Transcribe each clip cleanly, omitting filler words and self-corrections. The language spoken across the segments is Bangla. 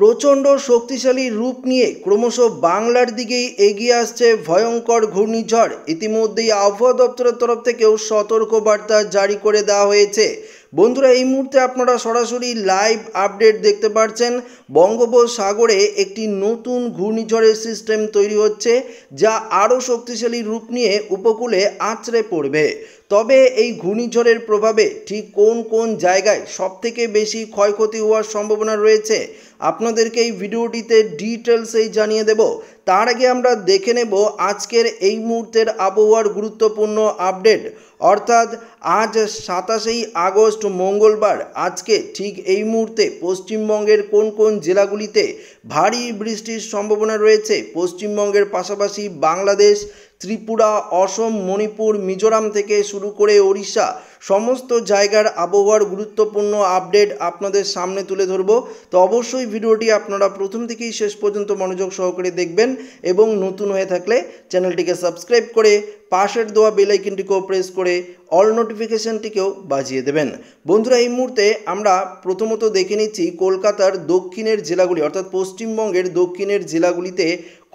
প্রচণ্ড শক্তিশালী রূপ নিয়ে ক্রমশ বাংলার দিকেই এগিয়ে আসছে ভয়ঙ্কর ঘূর্ণিঝড়। ইতিমধ্যেই আবহাওয়া দপ্তরের তরফ থেকেও সতর্কবার্তা জারি করে দেওয়া হয়েছে। বন্ধুরা, এই মুহূর্তে আপনারা সরাসরি লাইভ আপডেট দেখতে পাচ্ছেন। বঙ্গোপসাগরে একটি নতুন ঘূর্ণিঝড়ের সিস্টেম তৈরি হচ্ছে, যা আরও শক্তিশালী রূপ নিয়ে উপকূলে আছড়ে পড়বে। তবে এই ঘূর্ণিঝড়ের প্রভাবে ঠিক কোন কোন জায়গায় সবথেকে বেশি ক্ষয়ক্ষতি হওয়ার সম্ভাবনা রয়েছে আপনাদেরকে এই ভিডিওটিতে ডিটেলসেই জানিয়ে দেব। তার আগে আমরা দেখে নেব আজকের এই মুহূর্তের আবহাওয়ার গুরুত্বপূর্ণ আপডেট। অর্থাৎ আজ 27 আগস্ট মঙ্গলবার, আজকে ঠিক এই মুহূর্তে পশ্চিমবঙ্গের কোন কোন জেলাগুলিতে ভারী বৃষ্টির সম্ভাবনা রয়েছে। পশ্চিমবঙ্গের পাশাপাশি বাংলাদেশ, ত্রিপুরা, অসম, মণিপুর, মিজোরাম থেকে শুরু করে ওড়িশা, সমস্ত জায়গার আবহাওয়ার গুরুত্বপূর্ণ আপডেট আপনাদের সামনে তুলে ধরব। তো অবশ্যই ভিডিওটি আপনারা প্রথম থেকেই শেষ পর্যন্ত মনোযোগ সহকারে দেখবেন এবং নতুন হয়ে থাকলে চ্যানেলটিকে সাবস্ক্রাইব করে পাশের দেওয়া বেল আইকনটিকেও প্রেস করে অল নোটিফিকেশনটিকেও বাজিয়ে দেবেন। বন্ধুরা, এই মুহূর্তে আমরা প্রথমত দেখে নিচ্ছি কলকাতার দক্ষিণের জেলাগুলি, অর্থাৎ পশ্চিমবঙ্গের দক্ষিণের জেলাগুলিতে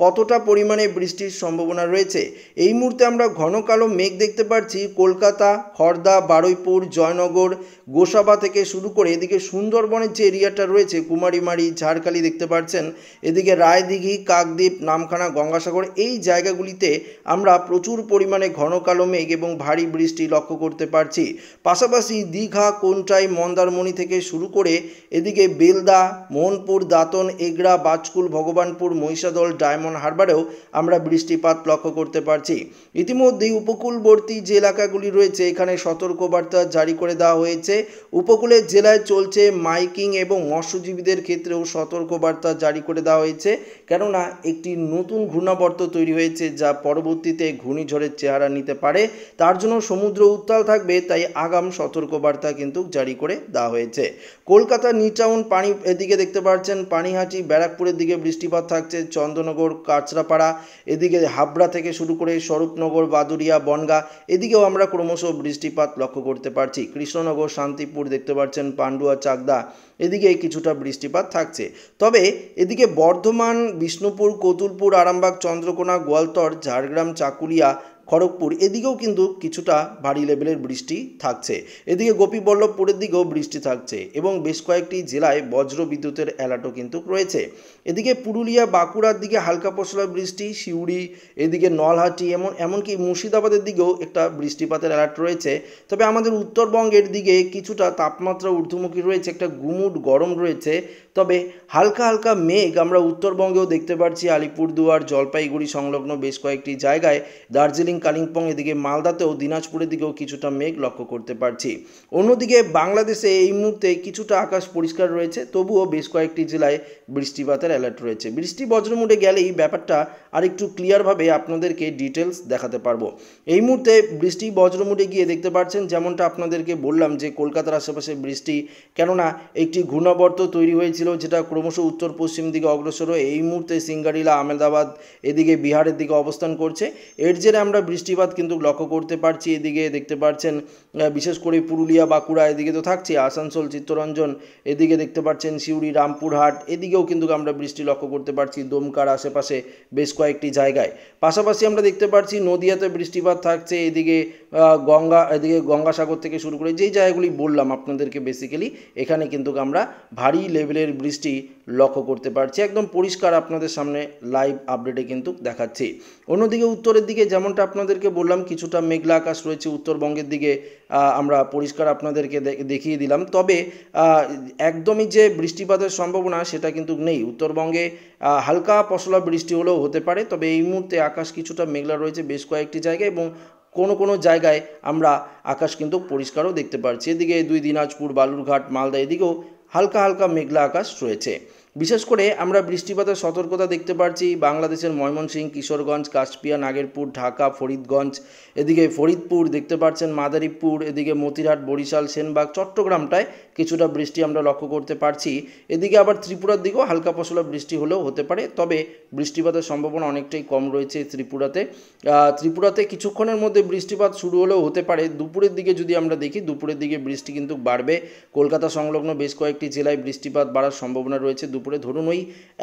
কতটা পরিমাণে বৃষ্টির সম্ভাবনা রয়েছে। এই মুহূর্তে আমরা ঘন কালো মেঘ দেখতে পাচ্ছি কলকাতা, খড়দা, বারুইপুর, জয়নগর, গোসাবা থেকে শুরু করে এদিকে সুন্দরবনের যে এরিয়াটা রয়েছে, কুমারীমারি, ঝাড়খালি দেখতে পাচ্ছেন, এদিকে রায়দিঘি, কাকদ্বীপ, নামখানা, গঙ্গাসাগর, এই জায়গাগুলিতে আমরা প্রচুর পরিমাণে ঘন কালো মেঘ এবং ভারী বৃষ্টি লক্ষ্য করতে পারছি। পাশাপাশি দীঘা, কোন্টাই, মন্দারমণি থেকে শুরু করে এদিকে বেলদা, মোহনপুর, দাঁতন, এগরা, বাজকুল, ভগবানপুর, মহিষাদল, ডায়মন্ড হারবারেও আমরা বৃষ্টিপাত লক্ষ্য করতে পারছি। ইতিমধ্যেই উপকূলবর্তী যে এলাকাগুলি রয়েছে এখানে সতর্কবার্তা জারি করে দেওয়া হয়েছে। উপকূলের জেলায় চলছে মাইকিং এবং মৎস্যজীবীদের ক্ষেত্রেও সতর্কবার্তা জারি করে দেওয়া হয়েছে, কেননা একটি নতুন ঘূর্ণাবর্ত তৈরি হয়েছে যা পরবর্তীতে ঘূর্ণিঝড়ের চেহারা নিতে পারে। তার জন্য সমুদ্র উত্তাল থাকবে, তাই আগাম সতর্কবার্তা কিন্তু জারি করে দেওয়া হয়েছে। কলকাতার নিউটাউন, পানি এদিকে দেখতে পাচ্ছেন পানিহাটি, ব্যারাকপুরের দিকে বৃষ্টিপাত থাকছে। চন্দননগর, কাঁচরাপাড়া, এদিকে হাবড়া থেকে শুরু করে স্বরূপনগর, বাদুরিয়া, বনগাঁ, এদিকেও আমরা ক্রমশ বৃষ্টিপাত লক্ষ্য করতে পারছি। কৃষ্ণনগর, শান্তিপুর দেখতে পাচ্ছেন, পান্ডুয়া, চাকদা, এদিকে কিছুটা বৃষ্টিপাত থাকছে। তবে এদিকে বর্ধমান, বিষ্ণুপুর, কতুলপুর, আরামবাগ, চন্দ্রকোনা, গোয়ালতর, ঝাড়গ্রাম, চাকুলিয়া, খড়গপুর, এদিকেও কিন্তু কিছুটা ভারী লেভেলের বৃষ্টি থাকছে। এদিকে গোপীবল্লভপুরের দিকেও বৃষ্টি থাকছে এবং বেশ কয়েকটি জেলায় বজ্র বিদ্যুতের অ্যালার্টও কিন্তু রয়েছে। এদিকে পুরুলিয়া, বাঁকুড়ার দিকে হালকা পশলা বৃষ্টি, সিউড়ি, এদিকে নলহাটি, এমনকি মুর্শিদাবাদের দিকেও একটা বৃষ্টিপাতের অ্যালার্ট রয়েছে। তবে আমাদের উত্তরবঙ্গের দিকে কিছুটা তাপমাত্রা ঊর্ধ্বমুখী রয়েছে, একটা গুমুট গরম রয়েছে। তবে হালকা হালকা মেঘ আমরা উত্তরবঙ্গেও দেখতে পাচ্ছি, আলিপুরদুয়ার, জলপাইগুড়ি সংলগ্ন বেশ কয়েকটি জায়গায়, দার্জিলিং, কালিম্পং, এদিকে মালদাতেও, দিনাজপুরের দিকেও কিছুটা মেঘ লক্ষ্য করতে পারছি। অন্যদিকে বাংলাদেশে এই মুহূর্তে কিছুটা আকাশ পরিষ্কার রয়েছে, তবুও বেশ কয়েকটি জেলায় বৃষ্টিপাতের অ্যালার্ট রয়েছে। বৃষ্টি বজ্রমুটে গেলেই ব্যাপারটা আরেকটু ক্লিয়ারভাবে আপনাদেরকে ডিটেলস দেখাতে পারবো। এই মুহূর্তে বৃষ্টি বজ্রমুটে গিয়ে দেখতে পাচ্ছেন, যেমনটা আপনাদেরকে বললাম যে কলকাতার আশেপাশে বৃষ্টি, কেননা একটি ঘূর্ণাবর্ত তৈরি হয়েছিল যেটা ক্রমশ উত্তর পশ্চিম দিকে অগ্রসর হয়ে এই মুহূর্তে সিঙ্গারিলা, আহমেদাবাদ, এদিকে বিহারের দিকে অবস্থান করছে। এর জেরে আমরা বৃষ্টিপাত কিন্তু লক্ষ্য করতে পারছি। এদিকে দেখতে পাচ্ছেন বিশেষ করে পুরুলিয়া, বাঁকুড়া, এদিকে তো থাকছে, আসানসোল, চিত্তরঞ্জন, এদিকে দেখতে পাচ্ছেন সিউড়ি, রামপুরহাট, এদিকেও কিন্তু আমরা বৃষ্টি লক্ষ্য করতে পারছি, দমকার আশেপাশে বেশ কয়েকটি জায়গায়। পাশাপাশি আমরা দেখতে পাচ্ছি নদিয়াতে বৃষ্টিপাত থাকছে, এদিকে গঙ্গাসাগর থেকে শুরু করে যেই জায়গাগুলি বললাম আপনাদেরকে, বেসিক্যালি এখানে কিন্তু আমরা ভারী লেভেলের বৃষ্টি লক্ষ্য করতে পারছি। একদম পরিষ্কার আপনাদের সামনে লাইভ আপডেটে কিন্তু দেখাচ্ছি। অন্যদিকে উত্তরের দিকে যেমনটা আপনাদেরকে বললাম, কিছুটা মেঘলা আকাশ রয়েছে। উত্তরবঙ্গের দিকে আমরা পরিষ্কার আপনাদেরকে দেখিয়ে দিলাম। তবে একদমই যে বৃষ্টিপাতের সম্ভাবনা সেটা কিন্তু নেই। উত্তরবঙ্গে হালকা পশলা বৃষ্টি হলেও হতে পারে, তবে এই মুহূর্তে আকাশ কিছুটা মেঘলা রয়েছে বেশ কয়েকটি জায়গায় এবং কোনো জায়গায় আমরা আকাশ কিন্তু পরিষ্কারও দেখতে পাচ্ছি। এদিকে দিনাজপুর, বালুরঘাট, মালদা, এদিকেও হালকা হালকা মেঘলা আকাশ রয়েছে। বিশেষ করে আমরা বৃষ্টিপাতের সতর্কতা দেখতে পাচ্ছি বাংলাদেশের ময়মনসিংহ, কিশোরগঞ্জ, কাশপিয়া, নাগেরপুর, ঢাকা, ফরিদগঞ্জ, এদিকে ফরিদপুর দেখতে পাচ্ছেন, মাদারীপুর, এদিকে মতিরহাট, বরিশাল, সেনবাগ, চট্টগ্রামটায় কিছুটা বৃষ্টি আমরা লক্ষ্য করতে পারছি। এদিকে আবার ত্রিপুরার দিকেও হালকা পশলা বৃষ্টি হলেও হতে পারে, তবে বৃষ্টিপাতের সম্ভাবনা অনেকটাই কম রয়েছে ত্রিপুরাতে কিছুক্ষণের মধ্যে বৃষ্টিপাত শুরু হলেও হতে পারে। দুপুরের দিকে যদি আমরা দেখি, দুপুরের দিকে বৃষ্টি কিন্তু বাড়বে। কলকাতা সংলগ্ন বেশ কয়েকটি জেলায় বৃষ্টিপাত বাড়ার সম্ভাবনা রয়েছে দুপুর উপরে, ধরুন ওই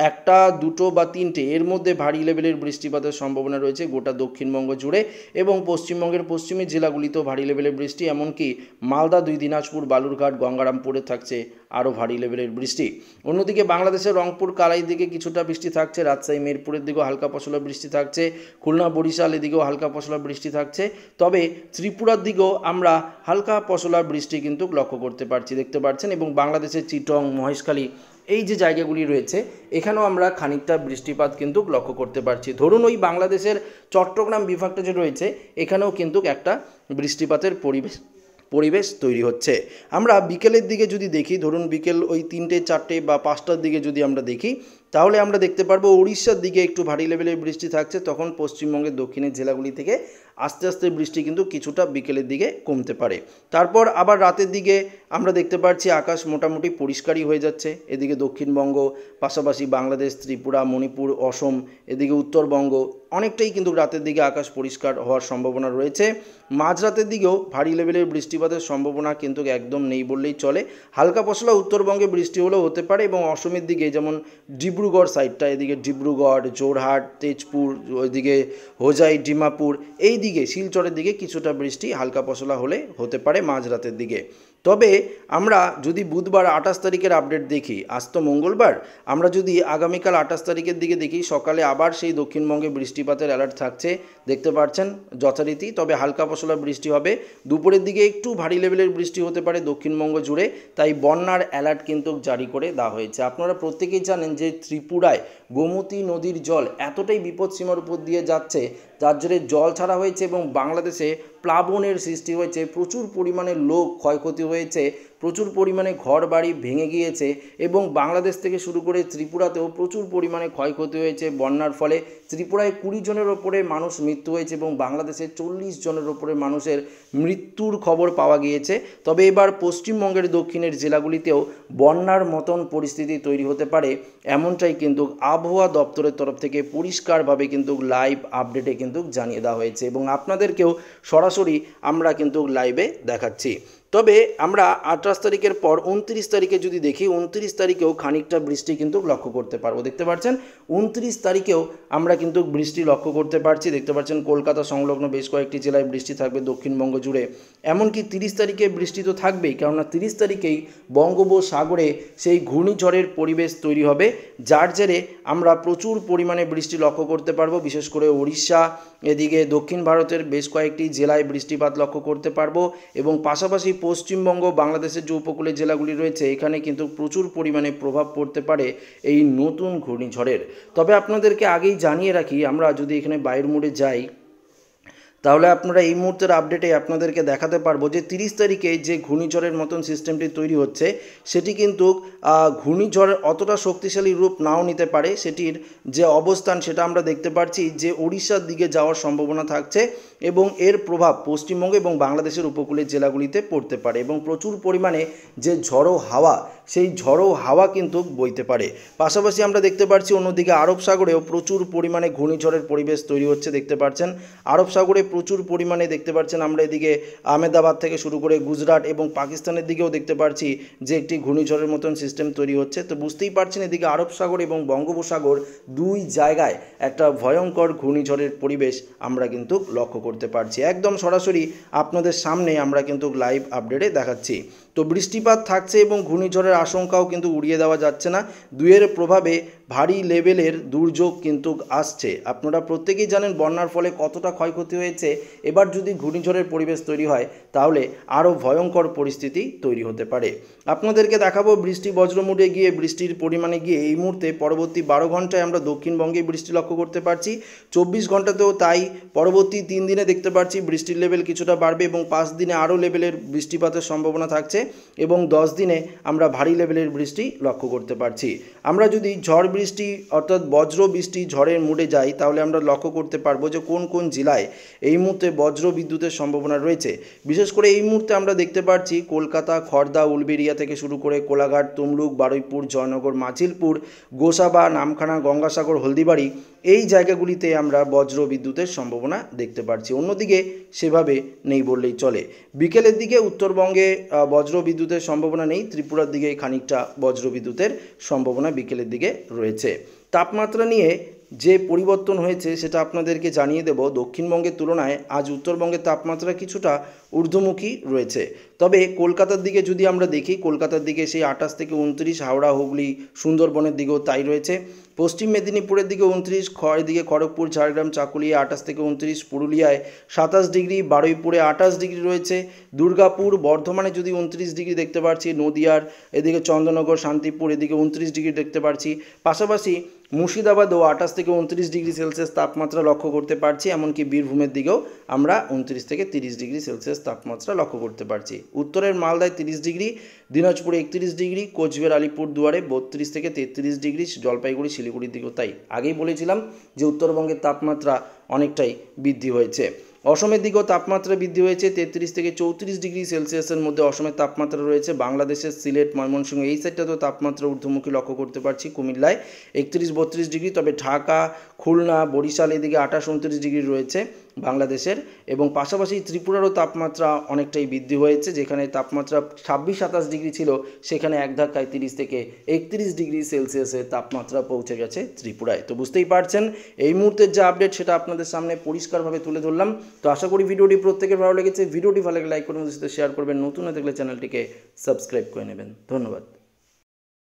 একটা দুটো বা তিনটে এর মধ্যে ভারী লেভেলের বৃষ্টিপাতের সম্ভাবনা রয়েছে গোটা দক্ষিণবঙ্গ জুড়ে এবং পশ্চিমবঙ্গের পশ্চিমের জেলাগুলিতেও ভারী লেভেলের বৃষ্টি, এমনকি মালদা, দুই দিনাজপুর, বালুরঘাট, গঙ্গারামপুরে থাকছে আরও ভারী লেভেলের বৃষ্টি। অন্যদিকে বাংলাদেশের রংপুর, কালাইর দিকে কিছুটা বৃষ্টি থাকছে, রাজশাহী, মেরপুরের দিকেও হালকা পশলা বৃষ্টি থাকছে, খুলনা, বরিশাল এদিকেও হালকা পশলা বৃষ্টি থাকছে। তবে ত্রিপুরার দিকেও আমরা হালকা পশলা বৃষ্টি কিন্তু লক্ষ্য করতে পারছি, দেখতে পাচ্ছেন। এবং বাংলাদেশের চিটং, মহেশখালী এই যে জায়গাগুলি রয়েছে এখানেও আমরা খানিকটা বৃষ্টিপাত কিন্তু লক্ষ্য করতে পারছি। ধরুন ওই বাংলাদেশের চট্টগ্রাম বিভাগটা যে রয়েছে এখানেও কিন্তু একটা বৃষ্টিপাতের পরিবেশ তৈরি হচ্ছে। আমরা বিকেলের দিকে যদি দেখি, ধরুন বিকেল ওই 3টে, 4টে বা 5টার দিকে যদি আমরা দেখি, তাহলে আমরা দেখতে পারবো উড়িষ্যার দিকে একটু ভারী লেভেলের বৃষ্টি থাকছে। তখন পশ্চিমবঙ্গের দক্ষিণের জেলাগুলি থেকে আস্তে আস্তে বৃষ্টি কিন্তু কিছুটা বিকেলের দিকে কমতে পারে। তারপর আবার রাতের দিকে আমরা দেখতে পাচ্ছি আকাশ মোটামুটি পরিষ্কারই হয়ে যাচ্ছে। এদিকে দক্ষিণবঙ্গ, পাশাপাশি বাংলাদেশ, ত্রিপুরা, মণিপুর, অসম, এদিকে উত্তরবঙ্গ অনেকটাই কিন্তু রাতের দিকে আকাশ পরিষ্কার হওয়ার সম্ভাবনা রয়েছে। মাঝরাতের দিকেও ভারী লেভেলের বৃষ্টিপাতের সম্ভাবনা কিন্তু একদম নেই বললেই চলে। হালকা পশলা উত্তরবঙ্গে বৃষ্টি হলেও হতে পারে এবং অসমের দিকে যেমন ডিব্রুগড় সাইডটা, এদিকে ডিব্রুগড়, জোরহাট, তেজপুর, ওইদিকে হোজাই, ডিমাপুর, এই দিকে শিলচরের দিকে কিছুটা বৃষ্টি হালকা পশলা হলে হতে পারে মাঝরাতের দিকে। তবে আমরা যদি বুধবার 28 তারিখের আপডেট দেখি, আজ তো মঙ্গলবার, আমরা যদি আগামীকাল 28 তারিখের দিকে দেখি, সকালে আবার সেই দক্ষিণবঙ্গে বৃষ্টিপাতের অ্যালার্ট থাকছে, দেখতে পাচ্ছেন যথারীতি। তবে হালকা পশলা বৃষ্টি হবে, দুপুরের দিকে একটু ভারী লেভেলের বৃষ্টি হতে পারে দক্ষিণবঙ্গ জুড়ে, তাই বন্যার অ্যালার্ট কিন্তু জারি করে দেওয়া হয়েছে। আপনারা প্রত্যেকেই জানেন যে ত্রিপুরায় গোমতী নদীর জল এতটাই বিপদসীমার উপর দিয়ে যাচ্ছে, যার জন্য জল ছাড়া হয়েছে এবং বাংলাদেশে প্লাবনের সৃষ্টি হয়েছে, প্রচুর পরিমাণে লোক ক্ষয়ক্ষতি হয়েছে, প্রচুর পরিমাণে ঘর বাড়ি ভেঙে গিয়েছে এবং বাংলাদেশ থেকে শুরু করে ত্রিপুরাতেও প্রচুর পরিমাণে ক্ষয়ক্ষতি হয়েছে বন্যার ফলে। ত্রিপুরায় 20 জনের ওপরে মানুষ মৃত্যু হয়েছে এবং বাংলাদেশে 40 জনের ওপরে মানুষের মৃত্যুর খবর পাওয়া গিয়েছে। তবে এবার পশ্চিমবঙ্গের দক্ষিণের জেলাগুলিতেও বন্যার মতন পরিস্থিতি তৈরি হতে পারে, এমনটাই কিন্তু আবহাওয়া দপ্তরের তরফ থেকে পরিষ্কারভাবে কিন্তু লাইভ আপডেটে কিন্তু জানিয়ে দেওয়া হয়েছে এবং আপনাদেরকেও সরাসরি আমরা কিন্তু লাইভে দেখাচ্ছি। তবে আমরা 28 তারিখের পর 29 তারিখে যদি দেখি, 29 তারিখেও খানিকটা বৃষ্টি কিন্তু লক্ষ্য করতে পারবো, দেখতে পাচ্ছেন। 29 তারিখেও আমরা কিন্তু বৃষ্টি লক্ষ্য করতে পারছি, দেখতে পাচ্ছেন। কলকাতা সংলগ্ন বেশ কয়েকটি জেলায় বৃষ্টি থাকবে দক্ষিণবঙ্গ জুড়ে, এমনকি 30 তারিখে বৃষ্টি তো থাকবেই, কেননা 30 তারিখেই বঙ্গোপসাগরে সেই ঘূর্ণিঝড়ের পরিবেশ তৈরি হবে, যার জেরে আমরা প্রচুর পরিমাণে বৃষ্টি লক্ষ্য করতে পারবো। বিশেষ করে উড়িষ্যা, এদিকে দক্ষিণ ভারতের বেশ কয়েকটি জেলায় বৃষ্টিপাত লক্ষ্য করতে পারবো এবং পাশাপাশি পশ্চিমবঙ্গ, বাংলাদেশের যে উপকূলের জেলাগুলি রয়েছে এখানে কিন্তু প্রচুর পরিমাণে প্রভাব পড়তে পারে এই নতুন ঘূর্ণিঝড়ের। তবে আপনাদেরকে আগেই জানিয়ে রাখি, আমরা যদি এখানে বায়ুর মোড়ে যাই তাহলে আপনারা এই মুহূর্তের আপডেটে আপনাদেরকে দেখাতে পারবো যে 30 তারিখে যে ঘূর্ণিঝড়ের মতন সিস্টেমটি তৈরি হচ্ছে সেটি কিন্তু ঘূর্ণিঝড়ের অতটা শক্তিশালী রূপ নাও নিতে পারে। সেটির যে অবস্থান সেটা আমরা দেখতে পাচ্ছি যে উড়িষ্যার দিকে যাওয়ার সম্ভাবনা থাকছে এবং এর প্রভাব পশ্চিমবঙ্গ এবং বাংলাদেশের উপকূলের জেলাগুলিতে পড়তে পারে এবং প্রচুর পরিমাণে যে ঝড়ো হাওয়া, সেই ঝড়ো হাওয়া কিন্তু বইতে পারে। পাশাপাশি আমরা দেখতে পাচ্ছি অন্যদিকে আরব সাগরেও প্রচুর পরিমাণে ঘূর্ণিঝড়ের পরিবেশ তৈরি হচ্ছে, দেখতে পাচ্ছেন। আরব সাগরে প্রচুর পরিমাণে দেখতে পাচ্ছেন আমরা এদিকে আহমেদাবাদ থেকে শুরু করে গুজরাট এবং পাকিস্তানের দিকেও দেখতে পাচ্ছি যে একটি ঘূর্ণিঝড়ের মতন সিস্টেম তৈরি হচ্ছে। তো বুঝতেই পারছেন এদিকে আরব সাগর এবং বঙ্গোপসাগর দুই জায়গায় একটা ভয়ঙ্কর ঘূর্ণিঝড়ের পরিবেশ আমরা কিন্তু লক্ষ্য করতে পারছি। একদম সরাসরি আপনাদের সামনে আমরা কিন্তু লাইভ আপডেটে দেখাচ্ছি। তো বৃষ্টিপাত থাকছে এবং ঘূর্ণিঝড়ের আশঙ্কাও কিন্তু উড়িয়ে দেওয়া যাচ্ছে না। দুয়ের প্রভাবে ভারী লেভেলের দুর্যোগ কিন্তু আসছে। আপনারা প্রত্যেকেই জানেন বন্যার ফলে কতটা ক্ষয়ক্ষতি হয়েছে। এবার যদি ঘূর্ণিঝড়ের পরিবেশ তৈরি হয় তাহলে আরও ভয়ঙ্কর পরিস্থিতি তৈরি হতে পারে। আপনাদেরকে দেখাবো বৃষ্টি বজ্রমুটে গিয়ে বৃষ্টির পরিমাণে গিয়ে এই মুহূর্তে পরবর্তী 12 ঘন্টায় আমরা দক্ষিণবঙ্গে বৃষ্টি লক্ষ্য করতে পারছি, 24 ঘন্টাতেও তাই। পরবর্তী 3 দিনে দেখতে পাচ্ছি বৃষ্টির লেভেল কিছুটা বাড়বে এবং 5 দিনে আরও লেভেলের বৃষ্টিপাতের সম্ভাবনা থাকছে এবং 10 দিনে আমরা ভারী লেভেলের বৃষ্টি লক্ষ্য করতে পারছি। আমরা যদি ঝড় বৃষ্টি বৃষ্টি অর্থাৎ বজ্র বৃষ্টি ঝড়ের মুডে যাই তাহলে আমরা লক্ষ্য করতে পারবো যে কোন কোন জেলায় এই মুহূর্তে বজ্র বিদ্যুতের সম্ভাবনা রয়েছে। বিশেষ করে এই মুহূর্তে আমরা দেখতে পাচ্ছি কলকাতা, খড়দা, উলবেড়িয়া থেকে শুরু করে কোলাঘাট, তমলুক, বারুইপুর, জয়নগর, মাছিলপুর, গোসাবা, নামখানা, গঙ্গাসাগর, হলদিবাড়ি এই জায়গাগুলিতে আমরা বজ্র বিদ্যুতের সম্ভাবনা দেখতে পাচ্ছি। অন্যদিকে সেভাবে নেই বললেই চলে। বিকেলের দিকে উত্তরবঙ্গে বজ্র বিদ্যুতের সম্ভাবনা নেই, ত্রিপুরার দিকে খানিকটা বজ্র বিদ্যুতের সম্ভাবনা বিকেলের দিকে রয়েছে। তাপমাত্রা নিয়ে যে পরিবর্তন হয়েছে সেটা আপনাদেরকে জানিয়ে দেব। দক্ষিণবঙ্গের তুলনায় আজ উত্তরবঙ্গের তাপমাত্রা কিছুটা ঊর্ধ্বমুখী রয়েছে। তবে কলকাতার দিকে যদি আমরা দেখি, কলকাতার দিকে সেই 28 থেকে 29, হাওড়া, হুগলি, সুন্দরবনের দিকেও তাই রয়েছে। পশ্চিম মেদিনীপুরের দিকে 29, এদিকে খড়গপুর, ঝাড়গ্রাম, চাকুলিয়া 28 থেকে 29, পুরুলিয়ায় 27 ডিগ্রি, বারুইপুরে 28 ডিগ্রি রয়েছে, দুর্গাপুর, বর্ধমানে যদি 29 ডিগ্রি দেখতে পাচ্ছি, নদিয়ার এদিকে চন্দ্রনগর, শান্তিপুর এদিকে 29 ডিগ্রি দেখতে পাচ্ছি। পাশাপাশি মুর্শিদাবাদেও 28 থেকে 29 ডিগ্রি সেলসিয়াস তাপমাত্রা লক্ষ্য করতে পারছি। এমনকি বীরভূমের দিকেও আমরা 29 থেকে 30 ডিগ্রি সেলসিয়াস তাপমাত্রা লক্ষ্য করতে পারছি। উত্তরের মালদায় 30 ডিগ্রি, দিনাজপুরে 31 ডিগ্রি, কোচবিহার, আলিপুরদুয়ারে 32 থেকে 33 ডিগ্রি, জলপাইগুড়ি, শিলিগুড়ির দিকেও তাই। আগেই বলেছিলাম যে উত্তরবঙ্গের তাপমাত্রা অনেকটাই বৃদ্ধি হয়েছে। অসমের দিকেও তাপমাত্রা বৃদ্ধি হয়েছে, 33 থেকে 34 ডিগ্রি সেলসিয়াসের মধ্যে অসমের তাপমাত্রা রয়েছে। বাংলাদেশের সিলেট, ময়মনসিংহ এই সাইডটাতেও তাপমাত্রা ঊর্ধ্বমুখী লক্ষ্য করতে পারছি। কুমিল্লায় 31-32 ডিগ্রি, তবে ঢাকা, খুলনা, বরিশাল এদিকে 28-29 ডিগ্রি রয়েছে বাংলাদেশের। এবং পাশাপাশি ত্রিপুরারও তাপমাত্রা অনেকটাই বৃদ্ধি হয়েছে, যেখানে তাপমাত্রা 26-27 ডিগ্রি ছিল সেখানে এক ধাক্কায় 30 থেকে 31 ডিগ্রি সেলসিয়াসের তাপমাত্রা পৌঁছে গেছে ত্রিপুরায়। তো বুঝতেই পারছেন এই মুহূর্তের যে আপডেট সেটা আপনাদের সামনে পরিষ্কারভাবে তুলে ধরলাম। তো আশা করি ভিডিওটি প্রত্যেকের ভালো লেগেছে। ভিডিওটি ভালো লাগলে লাইক করবেন, শেয়ার করবেন, নতুন হয়ে থাকলে চ্যানেলটিকে সাবস্ক্রাইব করে নেবেন। ধন্যবাদ।